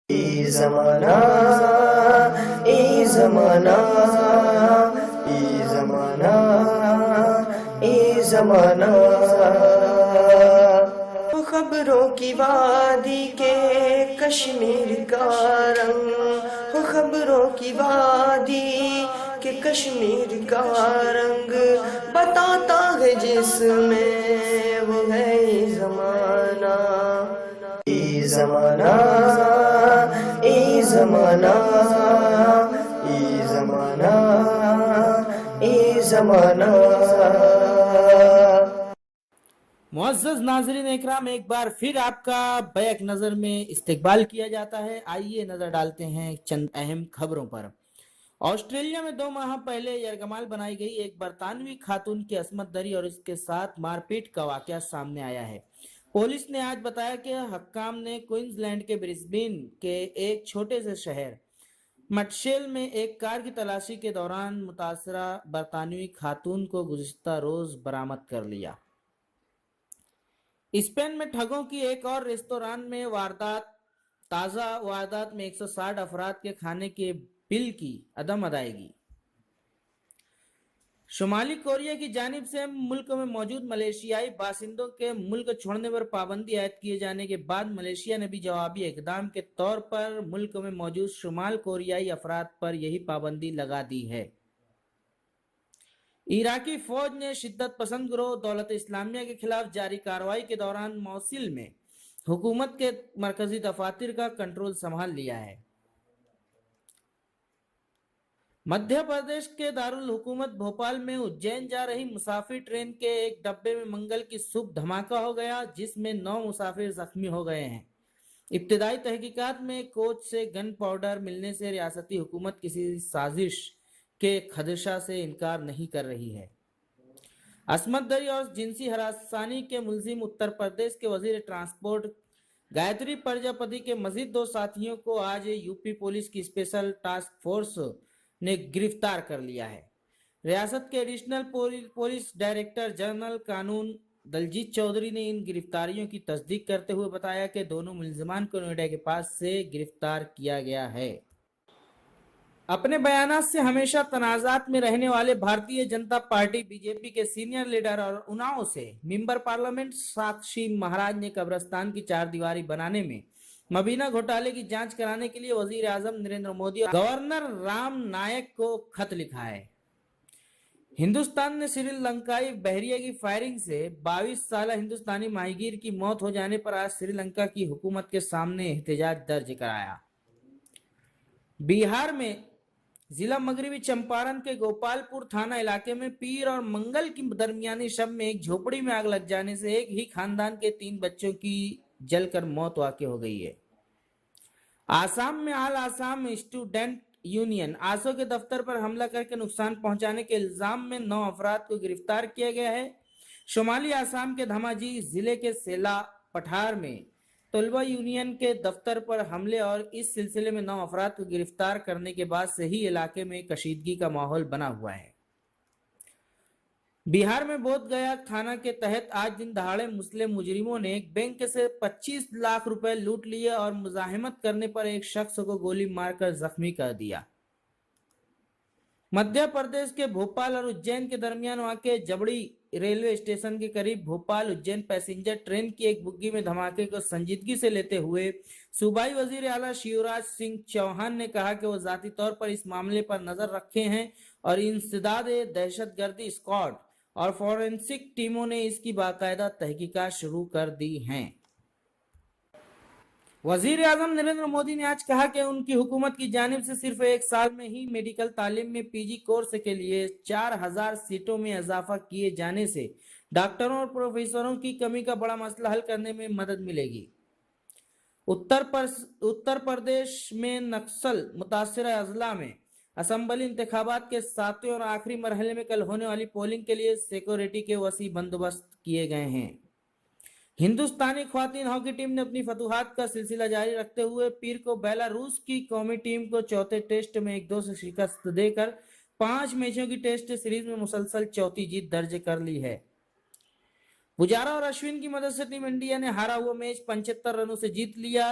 ای زمانہ ای زمانہ ای زمانہ ای زمانہ خبروں کی وادی کے کشمیر کا رنگ ہو، خبروں کی وادی کے کشمیر کا رنگ بتاتا ہے جس میں وہ ہے ای زمانہ ای زمانہ ای زمانہ ای زمانہ ای زمانہ۔ معزز ناظرین اکرام، ایک بار پھر آپ کا بیک نظر میں استقبال کیا جاتا ہے۔ آئیے نظر ڈالتے ہیں چند اہم خبروں پر۔ آسٹریلیا میں 2 ماہ پہلے یرغمال بنائی گئی ایک برطانوی خاتون کی عصمت دری اور اس کے ساتھ مار پیٹ کا واقعہ سامنے آیا ہے۔ پولیس نے آج بتایا کہ حکام نے کوئنز لینڈ کے برسبین کے ایک چھوٹے سے شہر مٹشیل میں ایک کار کی تلاشی کے دوران متاثرہ برطانوی خاتون کو گزشتہ روز برآمد کر لیا۔ اسپین میں ٹھگوں کی ایک اور ریستوران میں تازہ واردات میں 160 افراد کے کھانے کے بل کی عدم ادائیگی۔ شمالی کوریا کی جانب سے ملک میں موجود ملیشیائی باشندوں کے ملک چھوڑنے پر پابندی عائد کیے جانے کے بعد ملیشیا نے بھی جوابی اقدام کے طور پر ملک میں موجود شمال کوریائی افراد پر یہی پابندی لگا دی ہے۔ عراقی فوج نے شدت پسند گروہ دولت اسلامیہ کے خلاف جاری کارروائی کے دوران موصل میں حکومت کے مرکزی دفاتر کا کنٹرول سنبھال لیا ہے۔ مدھیہ پردیش کے دارالحکومت بھوپال میں اجین جا رہی مسافر ٹرین کے ایک ڈبے میں منگل کی صبح دھماکہ ہو گیا، جس میں 9 مسافر زخمی ہو گئے ہیں۔ ابتدائی تحقیقات میں کوچ سے گن پاؤڈر ملنے سے ریاستی حکومت کسی سازش کے خدشہ سے انکار نہیں کر رہی ہے۔ عصمت دری اور جنسی ہراسانی کے ملزم اتر پردیش کے وزیر ٹرانسپورٹ گایتری پرجاپتی کے مزید 2 ساتھیوں کو آج یو پی پولیس کی اسپیشل ٹاسک فورس نے گرفتار کر لیا ہے۔ ریاست کے ایڈیشنل پولیس ڈائریکٹر جنرل قانون دلجیت چودھری نے ان گرفتاریوں کی تصدیق کرتے ہوئے بتایا کہ دونوں ملزمان کو نوئیڈا کے پاس سے گرفتار کیا گیا ہے۔ اپنے بیانات سے ہمیشہ تنازعات میں رہنے والے Bharatiya Janata party B J پی کے سینئر لیڈر اور اناؤ سے ممبر پارلیمنٹ ساکشی مہاراج نے قبرستان کی 4 دیواری بنانے میں مبینہ گھوٹالے کی جانچ کرانے کے لیے وزیر اعظم نریندر مودی اور گورنر رام نائک کو خط لکھا ہے۔ ہندوستان نے سری لنکائی بحریہ کی فائرنگ سے 22 سالہ ہندوستانی ماہی گیر کی موت ہو جانے پر آج سری لنکا کی حکومت کے سامنے احتجاج درج کرایا۔ بہار میں ضلع مغربی چمپارن کے گوپال پور تھانہ علاقے میں پیر اور منگل کی درمیانی شب میں ایک جھوپڑی میں آگ لگ جانے سے ایک ہی خاندان کے 3 بچوں کی جل کر موت واقع ہو گئی ہے۔ آسام میں آل آسام اسٹوڈنٹ یونین آسو کے دفتر پر حملہ کر کے نقصان پہنچانے کے الزام میں 9 افراد کو گرفتار کیا گیا ہے۔ شمالی آسام کے دھماجی ضلع کے سیلا پٹھار میں طلبہ یونین کے دفتر پر حملے اور اس سلسلے میں 9 افراد کو گرفتار کرنے کے بعد سے ہی علاقے میں کشیدگی کا ماحول بنا ہوا ہے۔ بہار میں بودھ گیا تھانہ کے تحت آج دن دہاڑے مسلم مجرموں نے ایک بینک سے 25 لاکھ روپے لوٹ لیے اور مزاحمت کرنے پر ایک شخص کو گولی مار کر زخمی کر دیا۔ مدھیہ پردیش کے بھوپال اور اجین کے درمیان واقع جبڑی ریلوے اسٹیشن کے قریب بھوپال اجین پیسنجر ٹرین کی ایک بگی میں دھماکے کو سنجیدگی سے لیتے ہوئے صوبائی وزیر اعلیٰ شیوراج سنگھ چوہان نے کہا کہ وہ ذاتی طور پر اس معاملے پر نظر رکھے ہیں اور انسداد دہشت گردی اسکواڈ اور فورینسک ٹیموں نے اس کی باقاعدہ تحقیقات شروع کر دی ہیں۔ وزیر اعظم نریندر مودی نے آج کہا کہ ان کی حکومت کی جانب سے صرف 1 سال میں ہی میڈیکل تعلیم میں پی جی کورس کے لیے 4000 سیٹوں میں اضافہ کیے جانے سے ڈاکٹروں اور پروفیسروں کی کمی کا بڑا مسئلہ حل کرنے میں مدد ملے گی۔ اتر پردیش میں نکسل متاثرہ اضلاع میں اسمبلی انتخابات کے 7ویں اور آخری مرحلے میں کل ہونے والی پولنگ کے لیے سیکورٹی کے وسیع بندوبست کیے گئے ہیں۔ ہندوستانی خواتین ہاکی ٹیم نے اپنی فتوحات کا سلسلہ جاری رکھتے ہوئے پیر کو بیلاروس کی قومی ٹیم کو چوتھے ٹیسٹ میں 1-2 سے شکست دے کر 5 میچوں کی ٹیسٹ سیریز میں مسلسل چوتھی جیت درج کر لی ہے۔ پجارا اور اشون کی مدد سے ٹیم انڈیا نے ہارا ہوا میچ 75 رنوں سے جیت لیا۔